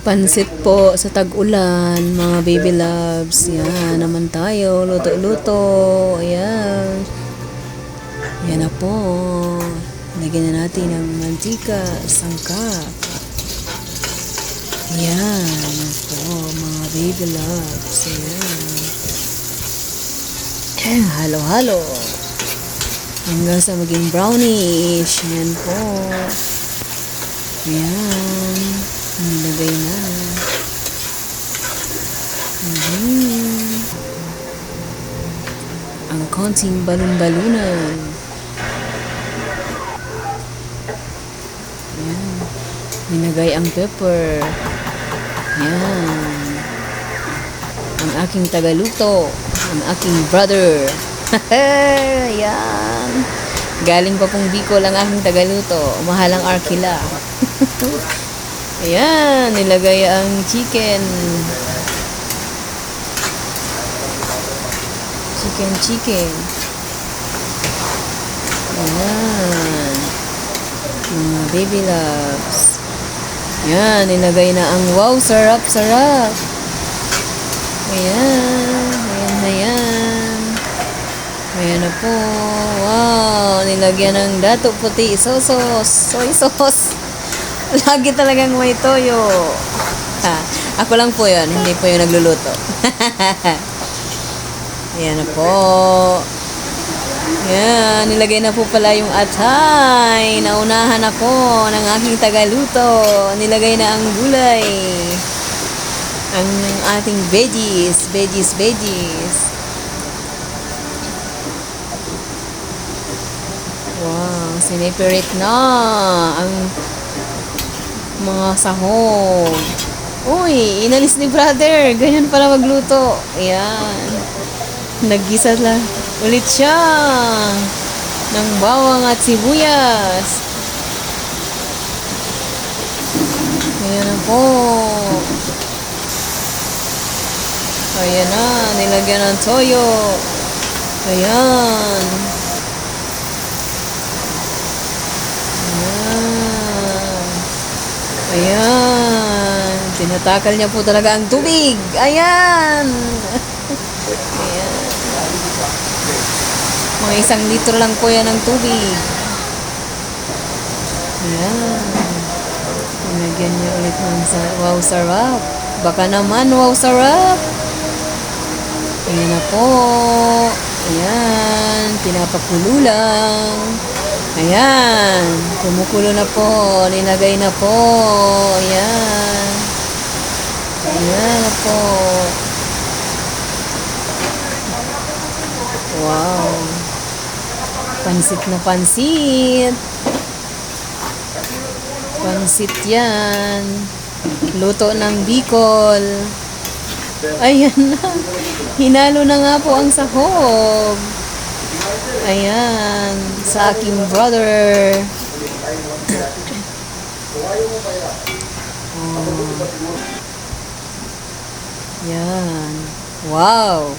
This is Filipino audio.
Pansit po sa tag-ulan, mga baby loves. Yan naman tayo, luto-luto. Ayan. Yan na po. Lagyan na natin ng mantika, sangkap. Yan po, mga baby loves. Ayan. Halo-halo. Hanggang sa maging brownish. Yan po. Ayan. Nilagay na. Ang konting balon-balunan. Ayan. Nilagay ang pepper. Ayan. Ang aking tagaluto. Ang aking brother. Ayan. Galing pa pong Bicol ang aking tagaluto. Mahalang Arkila. Ayan, nilagay ang chicken. Chicken. Ayan. Mga baby loves. Ayan, nilagay na ang wow, sarap. Ayan. Ayan na po. Wow, nilagyan ng dato puti, soy sauce. Lagi talagang may toyo. Ako lang po yun. Hindi po yung nagluluto. Ayan na po. Ayan. Nilagay na po pala yung atay. Naunahan ako ng aking tagaluto. Nilagay na ang gulay. Ang ating veggies. Wow. Sineperate na ang mga sahog. Uy, inalis ni brother. Ganyan pala magluto. Ayan. Naggisa lang ulit siya ng bawang at sibuyas. Ayan na po. Ayan na. Nilagyan ng toyo. Ayan. Ayan. Tinatakal niya po talaga ang tubig. Ayan. Ayan. Mga 1 litro lang po yan ng tubig. Ayan. Pinagyan niya ulit ng wow, sarap. Baka naman, wow, sarap. Ayan na po. Ayan. Pinapakulo lang. Ayan. Kumukulo na po. Nilagay na po. Ayan. Ayan na po. Wow. Pansit na pansit. Pansit yan. Luto ng Bicol. Ayan na. Hinalo na nga po ang sahog. Ayan, sa aking brother. Oh. Yan. Wow.